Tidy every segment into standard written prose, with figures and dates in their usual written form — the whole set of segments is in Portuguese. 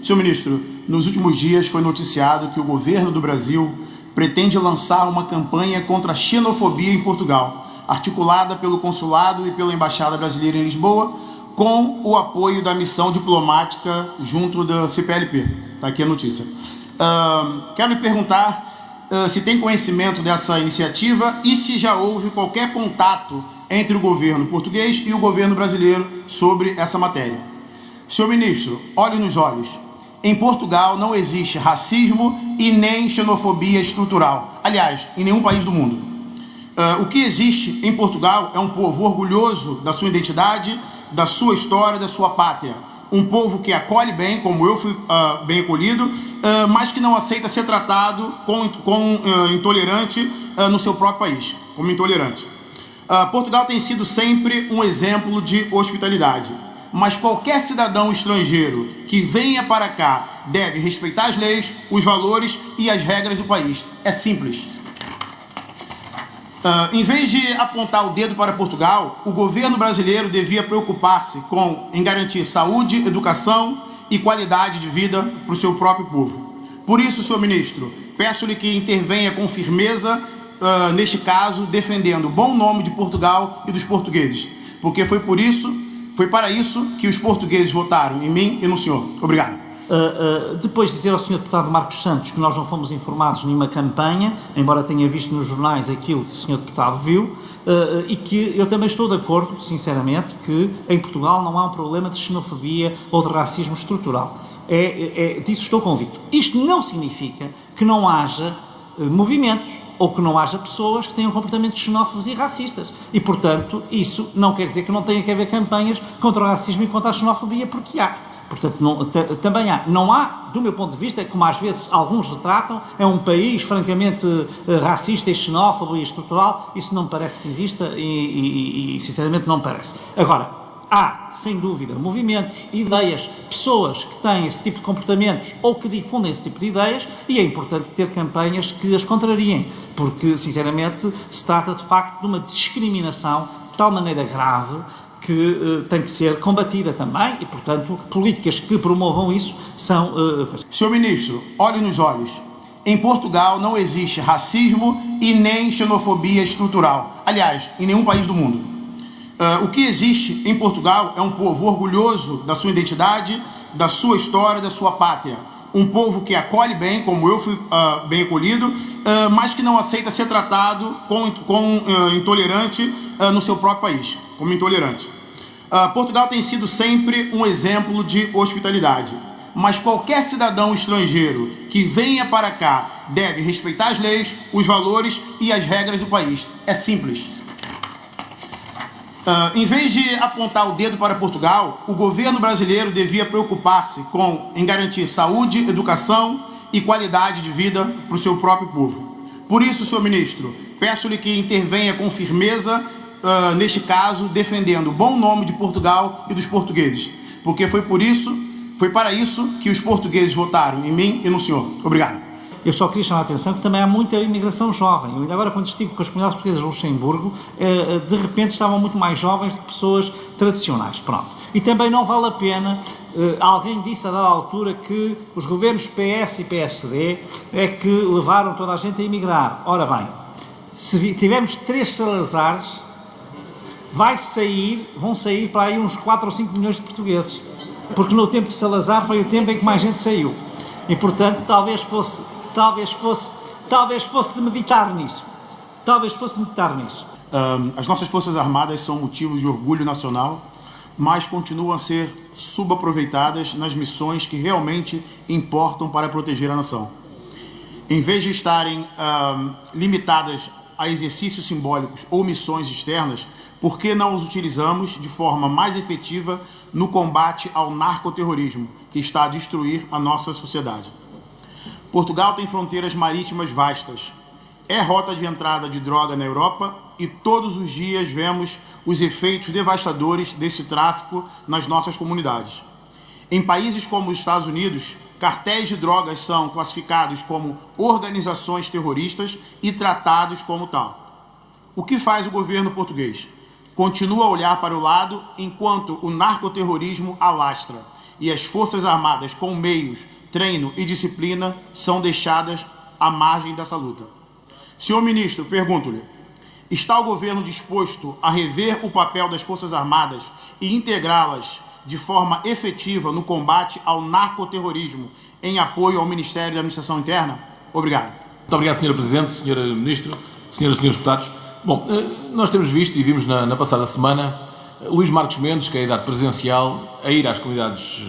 Senhor ministro, nos últimos dias foi noticiado que o governo do Brasil pretende lançar uma campanha contra a xenofobia em Portugal, articulada pelo consulado e pela Embaixada Brasileira em Lisboa, com o apoio da missão diplomática junto da CPLP. Está aqui a notícia. Quero lhe perguntar se tem conhecimento dessa iniciativa e se já houve qualquer contato entre o governo português e o governo brasileiro sobre essa matéria. Senhor ministro, olhe nos olhos. Em Portugal não existe racismo e nem xenofobia estrutural. Aliás, em nenhum país do mundo. O que existe em Portugal é um povo orgulhoso da sua identidade, da sua história, da sua pátria. Um povo que acolhe bem, como eu fui bem acolhido, mas que não aceita ser tratado como intolerante no seu próprio país, como intolerante. Portugal tem sido sempre um exemplo de hospitalidade. Mas qualquer cidadão estrangeiro que venha para cá deve respeitar as leis, os valores e as regras do país. É simples. Em vez de apontar o dedo para Portugal, o governo brasileiro devia preocupar-se em garantir saúde, educação e qualidade de vida para o seu próprio povo. Por isso, senhor ministro, peço-lhe que intervenha com firmeza neste caso, defendendo o bom nome de Portugal e dos portugueses, porque foi para isso que os portugueses votaram em mim e no senhor. Obrigado. Depois de dizer ao Sr. Deputado Marcos Santos que nós não fomos informados de nenhuma campanha, embora tenha visto nos jornais aquilo que o Sr. Deputado viu, e que eu também estou de acordo, sinceramente, que em Portugal não há um problema de xenofobia ou de racismo estrutural. Disso estou convicto. Isto não significa que não haja movimentos ou que não haja pessoas que tenham comportamentos xenófobos e racistas. E, portanto, isso não quer dizer que não tenha que haver campanhas contra o racismo e contra a xenofobia, porque há. Portanto, também há. Não há, do meu ponto de vista, como às vezes alguns retratam, é um país francamente racista e xenófobo e estrutural. Isso não me parece que exista e sinceramente não me parece. Agora, há, sem dúvida, movimentos, ideias, pessoas que têm esse tipo de comportamentos ou que difundem esse tipo de ideias e é importante ter campanhas que as contrariem, porque, sinceramente, se trata de facto de uma discriminação de tal maneira grave que tem que ser combatida também e, portanto, políticas que promovam isso são... Senhor ministro, olhe nos olhos. Em Portugal não existe racismo e nem xenofobia estrutural. Aliás, em nenhum país do mundo. O que existe em Portugal é um povo orgulhoso da sua identidade, da sua história, da sua pátria. Um povo que acolhe bem, como eu fui bem acolhido, mas que não aceita ser tratado como intolerante no seu próprio país, como intolerante. Portugal tem sido sempre um exemplo de hospitalidade. Mas qualquer cidadão estrangeiro que venha para cá deve respeitar as leis, os valores e as regras do país. É simples. Em vez de apontar o dedo para Portugal, o governo brasileiro devia preocupar-se em garantir saúde, educação e qualidade de vida para o seu próprio povo. Por isso, senhor ministro, peço-lhe que intervenha com firmeza neste caso, defendendo o bom nome de Portugal e dos portugueses, porque foi para isso que os portugueses votaram em mim e no senhor. Obrigado. Eu só queria chamar a atenção que também há muita imigração jovem. Eu ainda agora, quando estive com as comunidades portuguesas de Luxemburgo, de repente estavam muito mais jovens do que pessoas tradicionais. Pronto. E também não vale a pena, alguém disse a dada altura que os governos PS e PSD é que levaram toda a gente a emigrar. Ora bem, se tivermos 3 Salazares, vão sair para aí uns 4 ou 5 milhões de portugueses. Porque no tempo de Salazar foi o tempo em que mais gente saiu. E, portanto, talvez fosse de meditar nisso. As nossas Forças Armadas são motivos de orgulho nacional, mas continuam a ser subaproveitadas nas missões que realmente importam para proteger a nação. Em vez de estarem limitadas a exercícios simbólicos ou missões externas, por que não os utilizamos de forma mais efetiva no combate ao narcoterrorismo, que está a destruir a nossa sociedade? Portugal tem fronteiras marítimas vastas, é rota de entrada de droga na Europa e todos os dias vemos os efeitos devastadores desse tráfico nas nossas comunidades. Em países como os Estados Unidos, cartéis de drogas são classificados como organizações terroristas e tratados como tal. O que faz o governo português? Continua a olhar para o lado enquanto o narcoterrorismo alastra. e as Forças Armadas com meios, treino e disciplina são deixadas à margem dessa luta. Senhor ministro, pergunto-lhe, está o governo disposto a rever o papel das Forças Armadas e integrá-las de forma efetiva no combate ao narcoterrorismo em apoio ao Ministério da Administração Interna? Obrigado. Muito obrigado, Sr. Presidente, Sr. Ministro, Senhoras e Senhores Deputados. Bom, nós temos visto e vimos na passada semana Luís Marcos Mendes, que é a idade presidencial, a ir às comunidades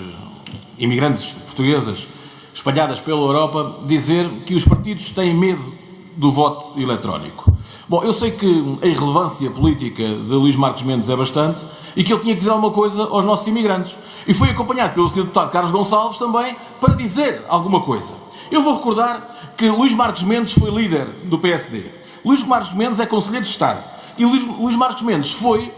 imigrantes portuguesas espalhadas pela Europa, dizer que os partidos têm medo do voto eletrónico. Bom, eu sei que a irrelevância política de Luís Marcos Mendes é bastante e que ele tinha que dizer alguma coisa aos nossos imigrantes. E foi acompanhado pelo Sr. Deputado Carlos Gonçalves também para dizer alguma coisa. Eu vou recordar que Luís Marcos Mendes foi líder do PSD. Luís Marcos Mendes é Conselheiro de Estado. E Luís Marcos Mendes foi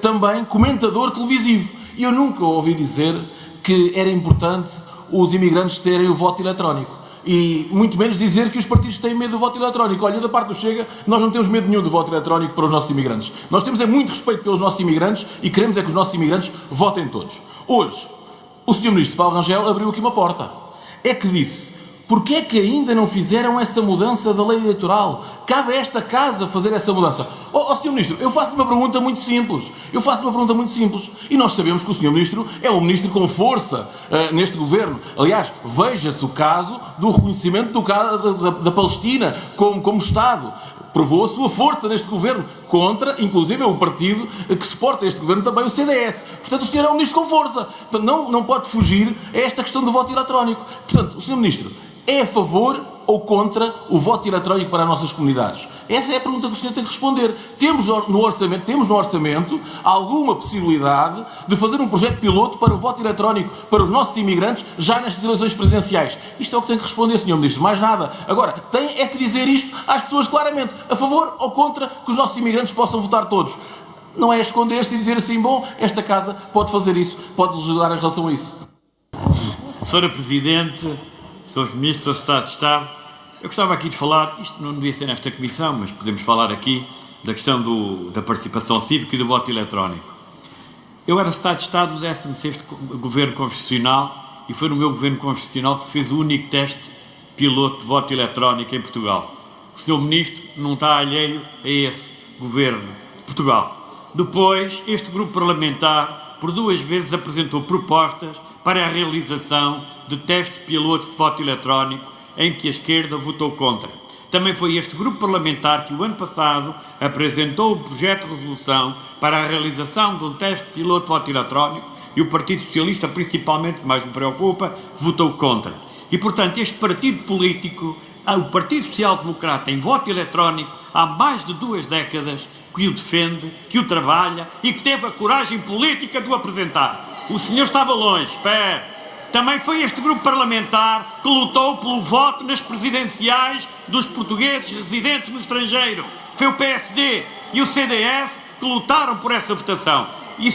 também comentador televisivo. E eu nunca ouvi dizer que era importante os imigrantes terem o voto eletrónico. E muito menos dizer que os partidos têm medo do voto eletrónico. Olha, da parte do Chega, nós não temos medo nenhum do voto eletrónico para os nossos imigrantes. Nós temos muito respeito pelos nossos imigrantes e queremos que os nossos imigrantes votem todos. Hoje, o Sr. Ministro Paulo Rangel abriu aqui uma porta. É que disse, porquê é que ainda não fizeram essa mudança da lei eleitoral? Cabe a esta casa fazer essa mudança. Sr. Ministro, eu faço uma pergunta muito simples. E nós sabemos que o Sr. Ministro é um Ministro com força neste Governo. Aliás, veja-se o caso do reconhecimento da Palestina como Estado. Provou a sua força neste Governo, contra, inclusive, o partido que suporta este Governo, também o CDS. Portanto, o senhor é um Ministro com força. Portanto, não pode fugir a esta questão do voto eletrónico. Portanto, o Sr. Ministro é a favor ou contra o voto eletrónico para as nossas comunidades? Essa é a pergunta que o senhor tem que responder. Temos no orçamento alguma possibilidade de fazer um projeto piloto para o voto eletrónico para os nossos imigrantes já nestas eleições presidenciais? Isto é o que tem que responder, Sr. Ministro, mais nada. Agora, tem que dizer isto às pessoas claramente, a favor ou contra que os nossos imigrantes possam votar todos. Não é esconder-se e dizer assim, bom, esta casa pode fazer isso, pode legislar em relação a isso. Sra. Presidente, Srs. Ministros, Sr. Secretário de Estado, eu gostava aqui de falar, isto não devia ser nesta comissão, mas podemos falar aqui da questão da participação cívica e do voto eletrónico. Eu era Secretário de Estado do 16º Governo Constitucional e foi no meu Governo Constitucional que se fez o único teste piloto de voto eletrónico em Portugal. O Sr. Ministro não está alheio a esse Governo de Portugal. Depois, este grupo parlamentar, por 2 vezes, apresentou propostas para a realização de testes pilotos de voto eletrónico em que a esquerda votou contra. Também foi este grupo parlamentar que, o ano passado, apresentou um projeto de resolução para a realização de um teste piloto de voto eletrónico e o Partido Socialista, principalmente, que mais me preocupa, votou contra. E, portanto, este partido político, o Partido Social Democrata, em voto eletrónico, há mais de 2 décadas que o defende, que o trabalha e que teve a coragem política de o apresentar. O senhor estava longe, espera. Também foi este grupo parlamentar que lutou pelo voto nas presidenciais dos portugueses residentes no estrangeiro. Foi o PSD e o CDS que lutaram por essa votação. E a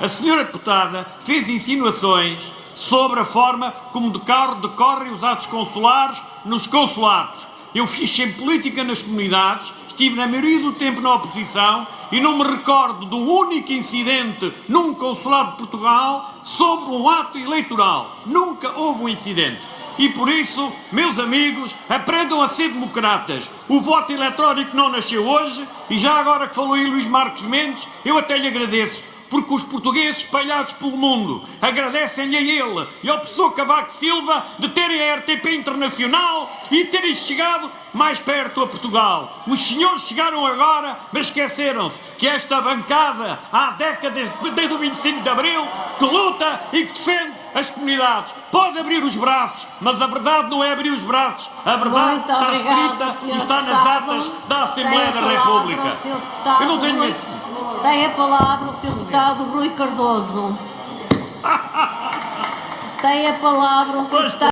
senhora deputada fez insinuações sobre a forma como decorrem os atos consulares nos consulados. Eu fiz sempre política nas comunidades, estive na maioria do tempo na oposição e não me recordo de um único incidente num consulado de Portugal sobre um ato eleitoral. Nunca houve um incidente. E por isso, meus amigos, aprendam a ser democratas. O voto eletrónico não nasceu hoje e já agora que falou aí Luís Marcos Mendes, eu até lhe agradeço. Porque os portugueses espalhados pelo mundo agradecem-lhe a ele e ao professor Cavaco Silva de terem a RTP Internacional e terem chegado mais perto a Portugal. Os senhores chegaram agora, mas esqueceram-se que esta bancada, há décadas, desde o 25 de Abril, que luta e que defende as comunidades. Pode abrir os braços, mas a verdade não é abrir os braços. A verdade está escrita e está nas atas da Assembleia da República. Eu não tenho medo. Tem a palavra o Sr. Deputado Rui Cardoso. Tem a palavra o Sr. Deputado